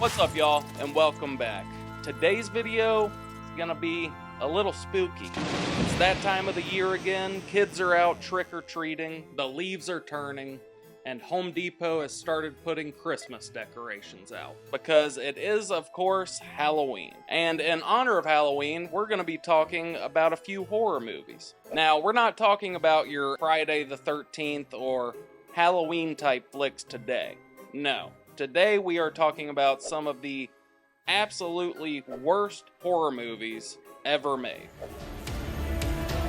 What's up, y'all, and welcome back. Today's video is gonna be a little spooky. It's that time of the year again. Kids are out trick-or-treating, the leaves are turning, and Home Depot has started putting Christmas decorations out. Because it is, of course, Halloween. And in honor of Halloween, we're gonna be talking about a few horror movies. Now, we're not talking about your Friday the 13th or Halloween-type flicks today. No. Today we are talking about some of the absolutely worst horror movies ever made.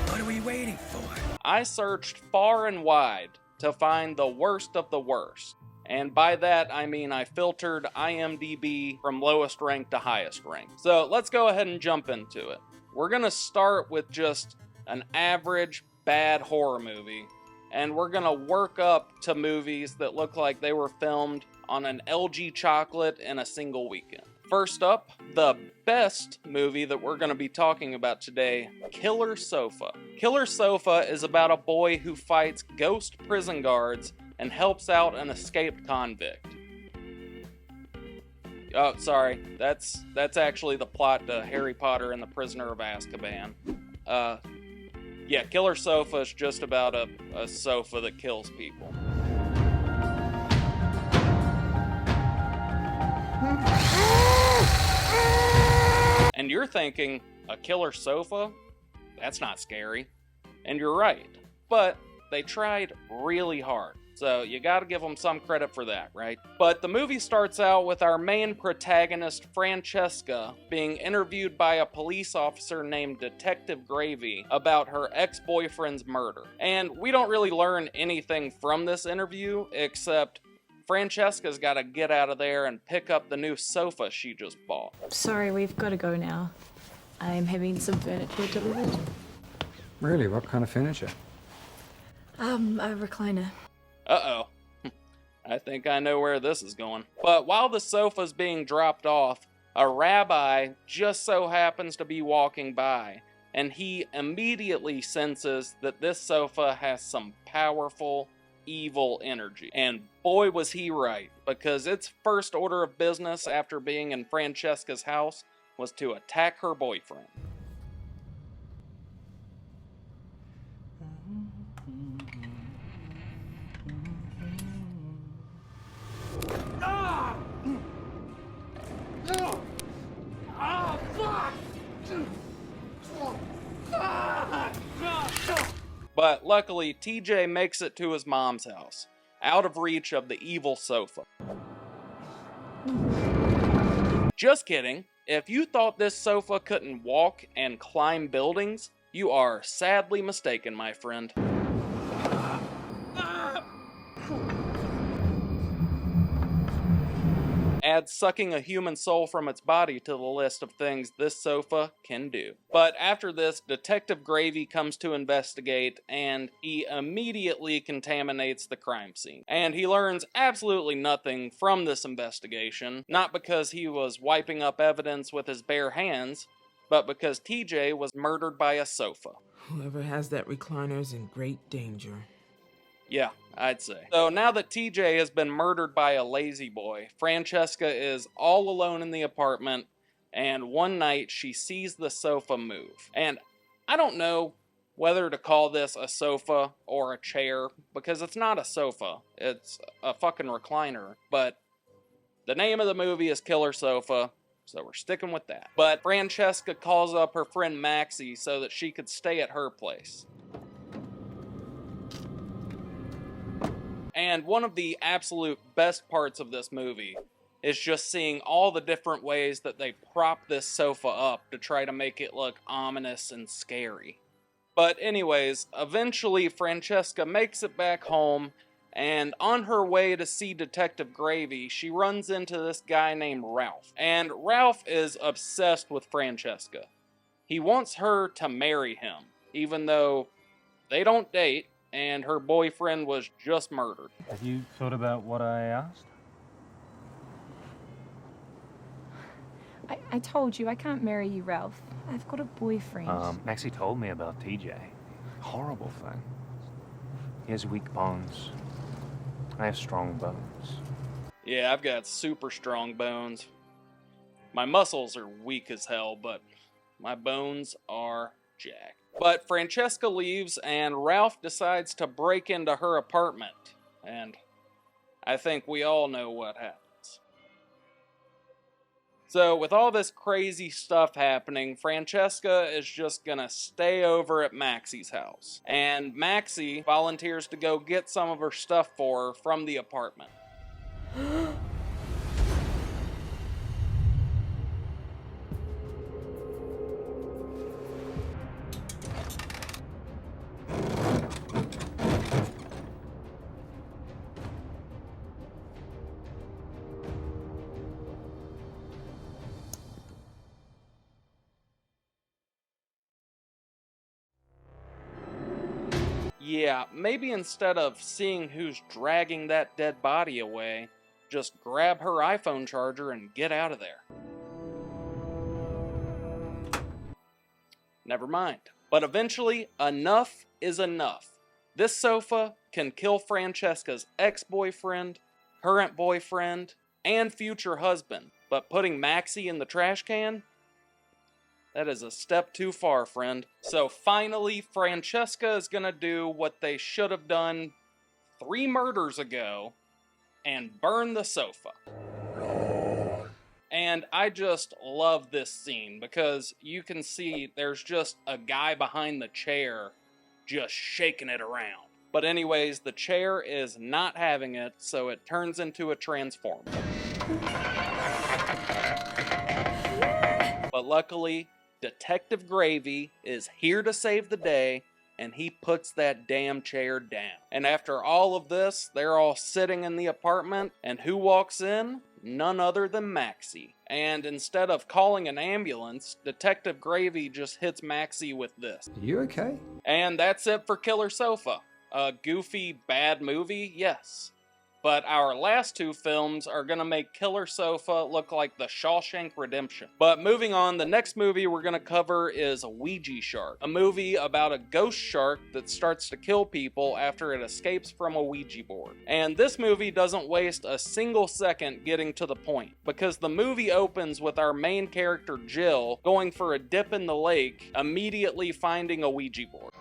What are we waiting for? I searched far and wide to find the worst of the worst. And by that I mean I filtered IMDb from lowest rank to highest rank. So let's go ahead and jump into it. We're gonna start with just an average bad horror movie. And we're gonna work up to movies that look like they were filmed on an LG chocolate in a single weekend. First up, the best movie that we're going to be talking about today, Killer Sofa. Killer Sofa is about a boy who fights ghost prison guards and helps out an escaped convict. Oh, sorry, that's actually the plot to Harry Potter and the Prisoner of Azkaban. Yeah, Killer Sofa is just about a sofa that kills people. And you're thinking, a killer sofa? That's not scary. And you're right. But they tried really hard. So you gotta give them some credit for that, right? But the movie starts out with our main protagonist, Francesca, being interviewed by a police officer named Detective Gravy about her ex-boyfriend's murder. And we don't really learn anything from this interview, except Francesca's gotta get out of there and pick up the new sofa she just bought. Sorry, we've got to go now. I'm having some furniture delivered. Really? What kind of furniture? A recliner. Uh-oh. I think I know where this is going. But while the sofa's being dropped off, a rabbi just so happens to be walking by, and he immediately senses that this sofa has some powerful, evil energy. And boy was he right, because its first order of business after being in Francesca's house was to attack her boyfriend. But luckily, TJ makes it to his mom's house, out of reach of the evil sofa. Just kidding. If you thought this sofa couldn't walk and climb buildings, you are sadly mistaken, my friend. Add sucking a human soul from its body to the list of things this sofa can do. But after this, Detective Gravy comes to investigate, and he immediately contaminates the crime scene. And he learns absolutely nothing from this investigation, not because he was wiping up evidence with his bare hands, but because TJ was murdered by a sofa. Whoever has that recliner is in great danger. Yeah, I'd say. So now that TJ has been murdered by a lazy boy, Francesca is all alone in the apartment, and one night she sees the sofa move. And I don't know whether to call this a sofa or a chair, because it's not a sofa, it's a fucking recliner. But the name of the movie is Killer Sofa, so we're sticking with that. But Francesca calls up her friend Maxie so that she could stay at her place. And one of the absolute best parts of this movie is just seeing all the different ways that they prop this sofa up to try to make it look ominous and scary. But anyways, eventually Francesca makes it back home, and on her way to see Detective Gravy, she runs into this guy named Ralph. And Ralph is obsessed with Francesca. He wants her to marry him, even though they don't date, and her boyfriend was just murdered. Have you thought about what I asked? I told you I can't marry you, Ralph. I've got a boyfriend. Maxie told me about TJ. Horrible thing. He has weak bones. I have strong bones. Yeah, I've got super strong bones. My muscles are weak as hell, but my bones are jacked. But Francesca leaves and Ralph decides to break into her apartment. And I think we all know what happens. So with all this crazy stuff happening, Francesca is just gonna stay over at Maxie's house. And Maxie volunteers to go get some of her stuff for her from the apartment. Yeah, maybe instead of seeing who's dragging that dead body away, just grab her iPhone charger and get out of there. Never mind. But eventually, enough is enough. This sofa can kill Francesca's ex-boyfriend, current boyfriend, and future husband. But putting Maxie in the trash can? That is a step too far, friend. So finally, Francesca is gonna do what they should have done 3 murders ago and burn the sofa. And I just love this scene because you can see there's just a guy behind the chair just shaking it around. But anyways, the chair is not having it, so it turns into a transformer. But luckily, Detective Gravy is here to save the day, and he puts that damn chair down. And after all of this, they're all sitting in the apartment, and who walks in? None other than Maxie. And instead of calling an ambulance, Detective Gravy just hits Maxie with this. You okay? And that's it for Killer Sofa. A goofy, bad movie? Yes. But our last 2 films are gonna make Killer Sofa look like the Shawshank Redemption. But moving on, the next movie we're gonna cover is Ouija Shark, a movie about a ghost shark that starts to kill people after it escapes from a Ouija board. And this movie doesn't waste a single second getting to the point, because the movie opens with our main character Jill going for a dip in the lake, immediately finding a Ouija board.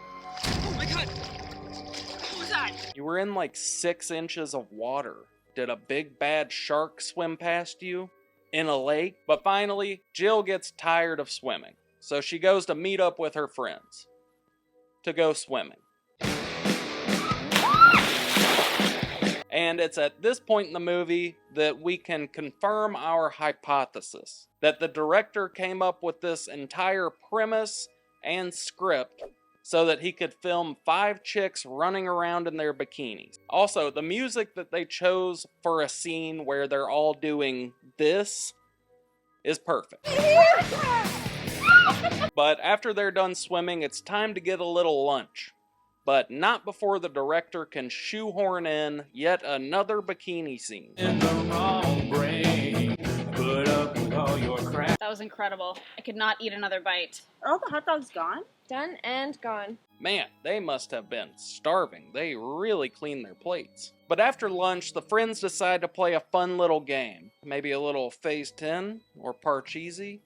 Oh my god! What was that? You were in like 6 inches of water. Did a big bad shark swim past you? In a lake? But finally, Jill gets tired of swimming, so she goes to meet up with her friends to go swimming. And it's at this point in the movie that we can confirm our hypothesis that the director came up with this entire premise and script so that he could film 5 chicks running around in their bikinis. Also, the music that they chose for a scene where they're all doing this is perfect. But after they're done swimming, it's time to get a little lunch. But not before the director can shoehorn in yet another bikini scene. That was incredible. I could not eat another bite. Are all the hot dogs gone? Done and gone. Man, they must have been starving. They really cleaned their plates. But after lunch, the friends decide to play a fun little game. Maybe a little Phase 10 or Parcheesi?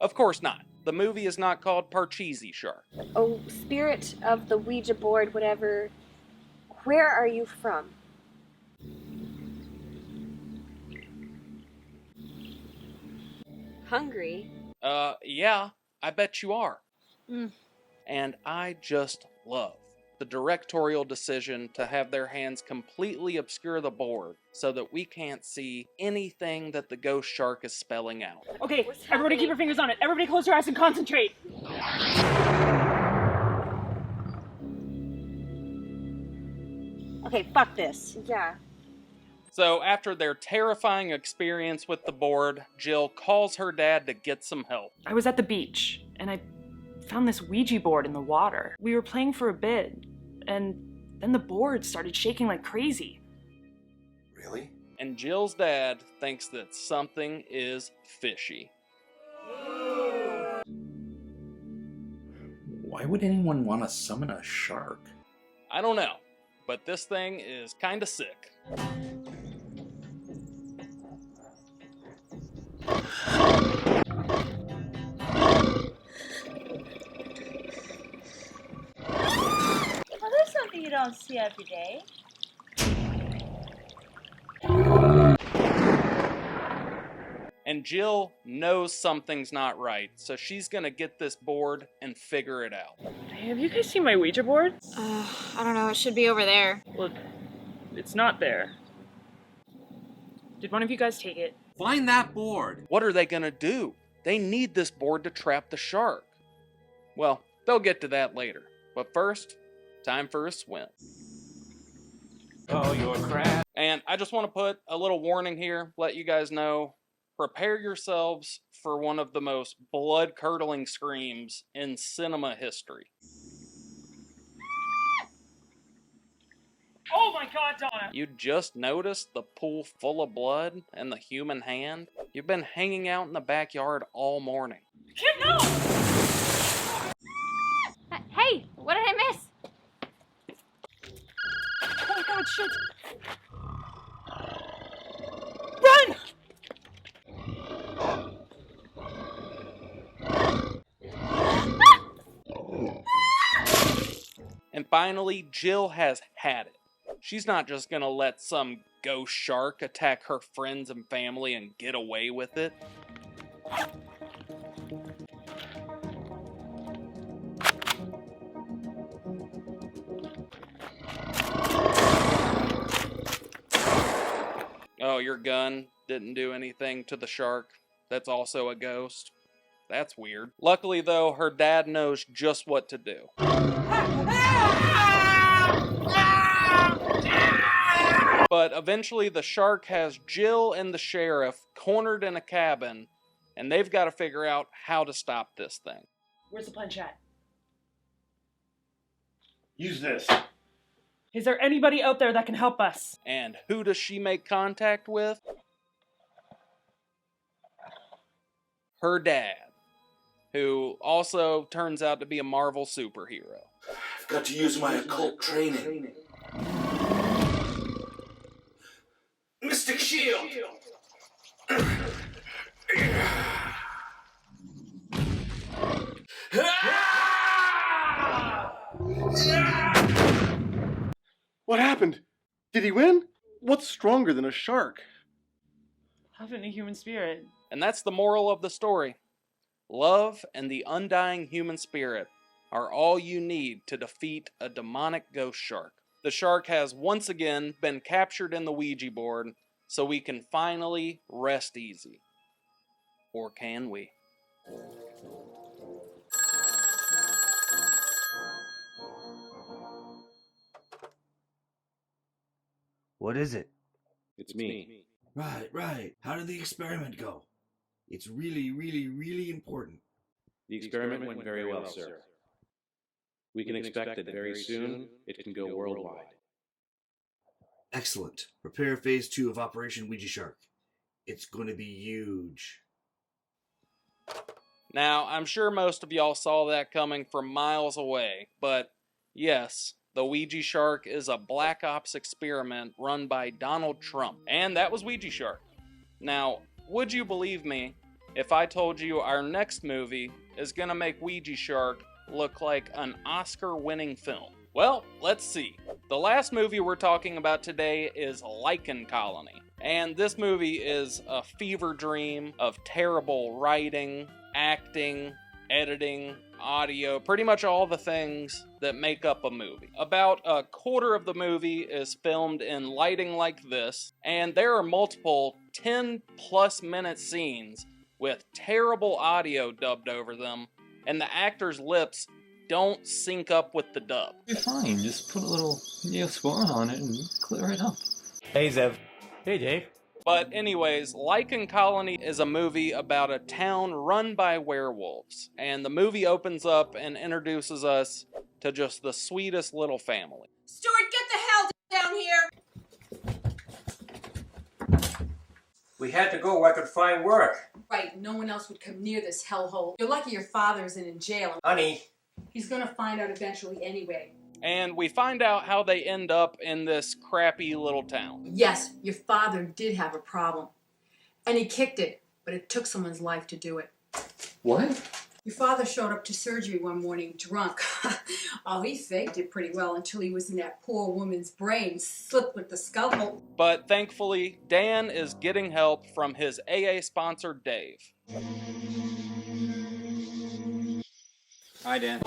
Of course not. The movie is not called Parcheesi Shark. Oh, spirit of the Ouija board, whatever. Where are you from? Hungry? Yeah, I bet you are. Mm. And I just love the directorial decision to have their hands completely obscure the board so that we can't see anything that the ghost shark is spelling out. Okay, everybody keep your fingers on it. Everybody close your eyes and concentrate. Okay, fuck this. Yeah. So after their terrifying experience with the board, Jill calls her dad to get some help. I was at the beach, and I found this Ouija board in the water. We were playing for a bit, and then the board started shaking like crazy. Really? And Jill's dad thinks that something is fishy. Why would anyone want to summon a shark? I don't know, but this thing is kinda sick. don't see every day. And Jill knows something's not right, so she's gonna get this board and figure it out. Hey, have you guys seen my Ouija board? I don't know. It should be over there. Well, it's not there. Did one of you guys take it? Find that board. What are they gonna do? They need this board to trap the shark. Well, they'll get to that later. But first, time for a swim. Oh, you're crap. And I just want to put a little warning here, let you guys know, prepare yourselves for one of the most blood-curdling screams in cinema history. Oh my god, Donna! You just noticed the pool full of blood and the human hand? You've been hanging out in the backyard all morning. Kim, no! Hey, what did I miss? Oh my god, shit! Run! And finally, Jill has had it. She's not just gonna let some ghost shark attack her friends and family and get away with it. Oh, your gun didn't do anything to the shark. That's also a ghost. That's weird. Luckily, though, her dad knows just what to do. But eventually, the shark has Jill and the sheriff cornered in a cabin, and they've got to figure out how to stop this thing. Where's the planchette? Use this. Is there anybody out there that can help us? And who does she make contact with? Her dad, who also turns out to be a Marvel superhero. I've got to use my occult training. Mystic Shield! What happened? Did he win? What's stronger than a shark? Having a human spirit. And that's the moral of the story. Love and the undying human spirit are all you need to defeat a demonic ghost shark. The shark has once again been captured in the Ouija board, so we can finally rest easy. Or can we? What is it? It's me. Right. How did the experiment go? It's really important. The experiment went very well, sir. We can expect that very soon it can go worldwide. Excellent. Prepare phase 2 of Operation Ouija Shark. It's going to be huge. Now, I'm sure most of y'all saw that coming from miles away, but yes, the Ouija Shark is a Black Ops experiment run by Donald Trump, and that was Ouija Shark. Now, would you believe me if I told you our next movie is gonna make Ouija Shark look like an Oscar-winning film? Well, let's see. The last movie we're talking about today is Lycan Colony, and this movie is a fever dream of terrible writing, acting, editing, audio, pretty much all the things that make up a movie. About a quarter of the movie is filmed in lighting like this, and there are multiple 10-plus minute scenes with terrible audio dubbed over them, and the actors' lips don't sync up with the dub. You're fine, just put a little Neosporin on it and clear it up. Hey, Zev. Hey, Dave. But anyways, Lycan Colony is a movie about a town run by werewolves, and the movie opens up and introduces us to just the sweetest little family. Stuart, get the hell down here! We had to go where I could find work. Right, no one else would come near this hellhole. You're lucky your father isn't in jail. Honey. He's gonna find out eventually anyway. And we find out how they end up in this crappy little town. Yes, your father did have a problem. And he kicked it, but it took someone's life to do it. What? Your father showed up to surgery one morning drunk. Oh, he faked it pretty well until he was in that poor woman's brain, slipped with the scalpel. But thankfully, Dan is getting help from his AA sponsor, Dave. Hi, Dan.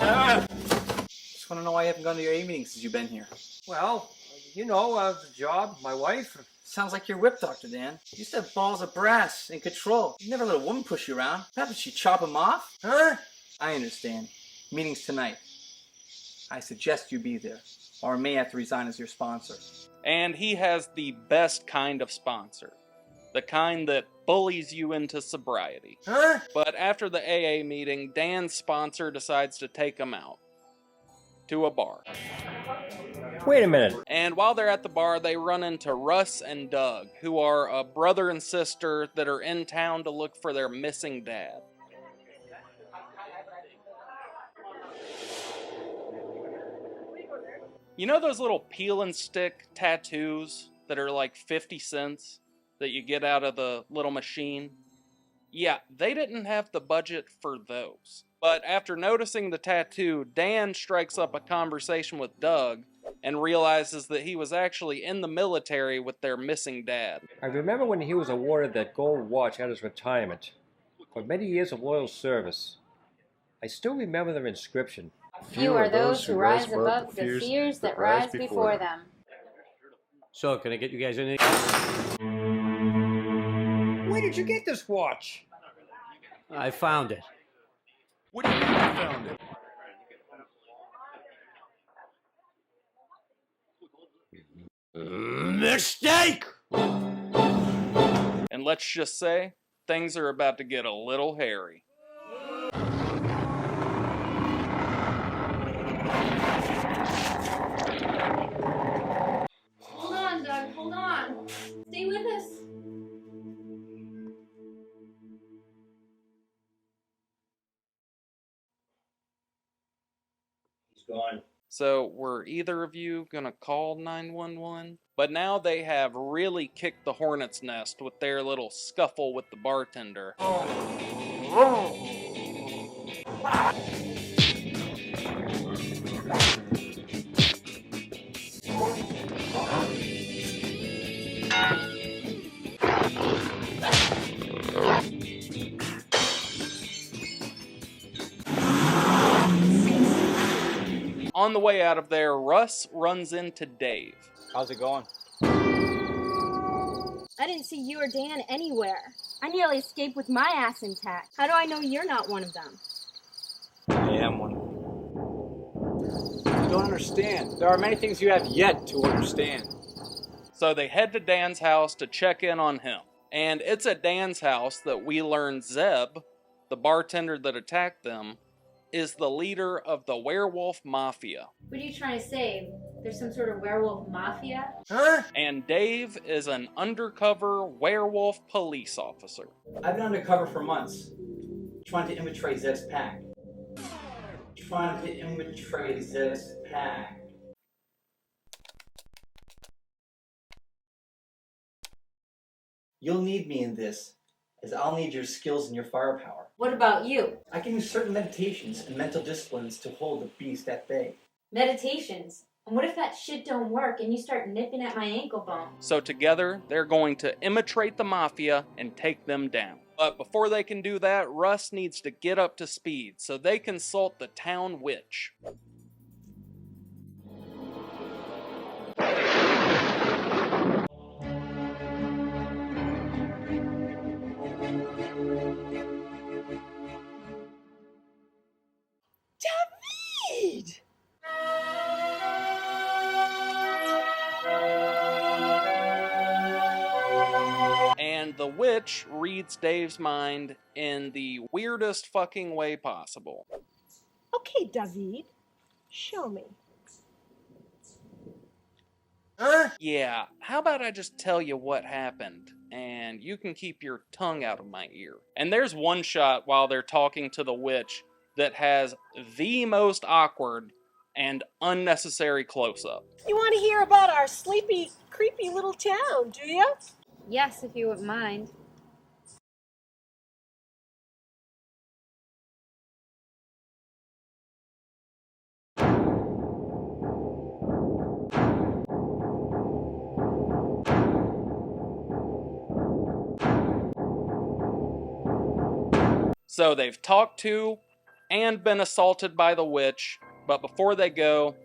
Just want to know why you haven't gone to your A meeting since you've been here. Well, you know, the job, my wife. Sounds like you're whipped, Dr. Dan. You used to have balls of brass and control. You never let a woman push you around. How did she chop him off? Huh? I understand. Meeting's tonight. I suggest you be there, or I may have to resign as your sponsor. And he has the best kind of sponsor. The kind that bullies you into sobriety. Huh? But after the AA meeting, Dan's sponsor decides to take him out to a bar. Wait a minute. And while they're at the bar, they run into Russ and Doug, who are a brother and sister that are in town to look for their missing dad. You know those little peel and stick tattoos that are like 50 cents that you get out of the little machine? Yeah, they didn't have the budget for those. But after noticing the tattoo, Dan strikes up a conversation with Doug and realizes that he was actually in the military with their missing dad. I remember when he was awarded that gold watch at his retirement for many years of loyal service. I still remember their inscription. Few are those who rise above the fears that rise before them. So, can I get you guys any? Where did you get this watch? I found it. What do you mean you found it? Mistake! And let's just say, things are about to get a little hairy. Hold on, Doug, hold on. Stay with us. He's gone. So, were either of you gonna call 911? But now they have really kicked the hornet's nest with their little scuffle with the bartender. On the way out of there, Russ runs into Dave. How's it going? I didn't see you or Dan anywhere. I nearly escaped with my ass intact. How do I know you're not one of them? I am one. You don't understand. There are many things you have yet to understand. So they head to Dan's house to check in on him. And it's at Dan's house that we learn Zeb, the bartender that attacked them, is the leader of the werewolf mafia. What are you trying to say? There's some sort of werewolf mafia? Huh? And Dave is an undercover werewolf police officer. I've been undercover for months, trying to infiltrate Zeb's pack. You'll need me in this, as I'll need your skills and your firepower. What about you? I can use certain meditations and mental disciplines to hold the beast at bay. Meditations? And what if that shit don't work and you start nipping at my ankle bone? So together, they're going to imitate the mafia and take them down. But before they can do that, Russ needs to get up to speed, so they consult the town witch. David! And the witch reads Dave's mind in the weirdest fucking way possible. Okay, David, show me. Yeah, how about I just tell you what happened, and you can keep your tongue out of my ear. And there's one shot while they're talking to the witch that has the most awkward and unnecessary close-up. You want to hear about our sleepy, creepy little town, do you? Yes, if you wouldn't mind. So they've talked to and been assaulted by the witch, but before they go,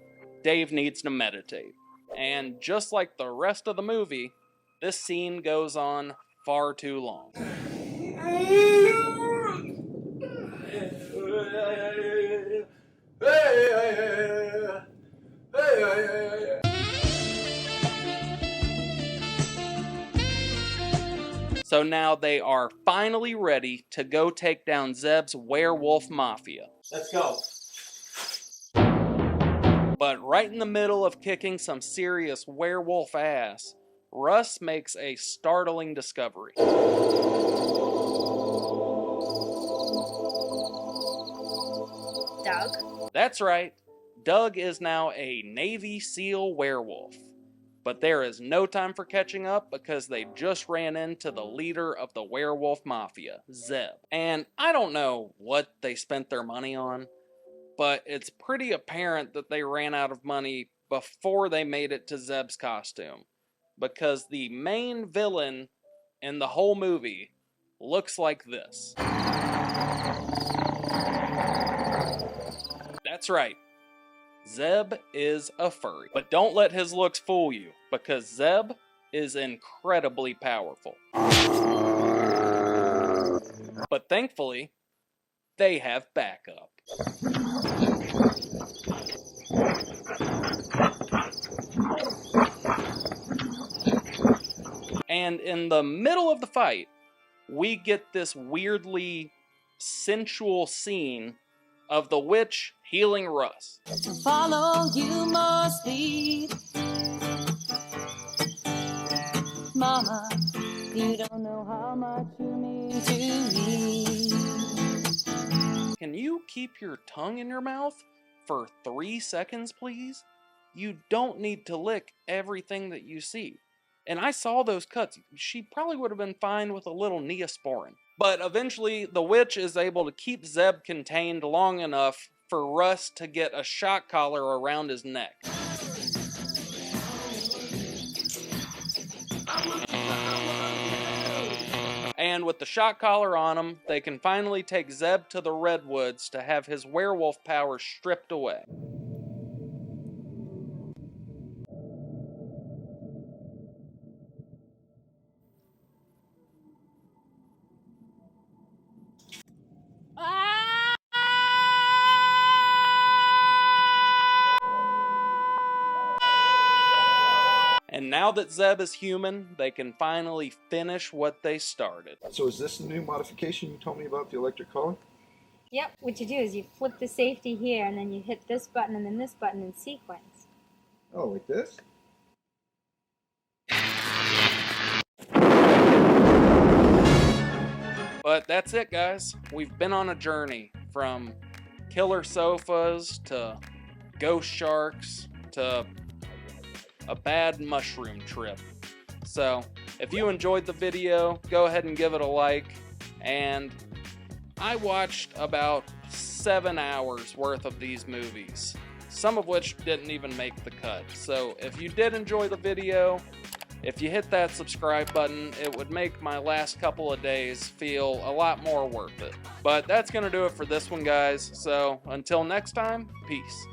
Dave needs to meditate. And just like the rest of the movie, this scene goes on far too long. So now they are finally ready to go take down Zeb's werewolf mafia. Let's go. But right in the middle of kicking some serious werewolf ass, Russ makes a startling discovery. Doug? That's right, Doug is now a Navy SEAL werewolf. But there is no time for catching up because they just ran into the leader of the werewolf mafia, Zeb. And I don't know what they spent their money on, but it's pretty apparent that they ran out of money before they made it to Zeb's costume. Because the main villain in the whole movie looks like this. That's right. Zeb is a furry. But don't let his looks fool you, because Zeb is incredibly powerful. But thankfully, they have backup. And in the middle of the fight, we get this weirdly sensual scene of the witch healing Russ. To follow you must lead. Mama, you don't know how much you mean to me. Can you keep your tongue in your mouth for 3 seconds, please? You don't need to lick everything that you see. And I saw those cuts. She probably would have been fine with a little Neosporin. But eventually, the witch is able to keep Zeb contained long enough for Russ to get a shock collar around his neck. And with the shock collar on him, they can finally take Zeb to the Redwoods to have his werewolf power stripped away. And now that Zeb is human, they can finally finish what they started. So is this the new modification you told me about, the electric collar? Yep, what you do is you flip the safety here and then you hit this button and then this button in sequence. Oh, like this? But that's it, guys. We've been on a journey from killer sofas to ghost sharks to a bad mushroom trip. So, if you enjoyed the video, go ahead and give it a like. And I watched about 7 hours worth of these movies, some of which didn't even make the cut. So, if you did enjoy the video, if you hit that subscribe button, it would make my last couple of days feel a lot more worth it. But that's going to do it for this one, guys. So, until next time, peace.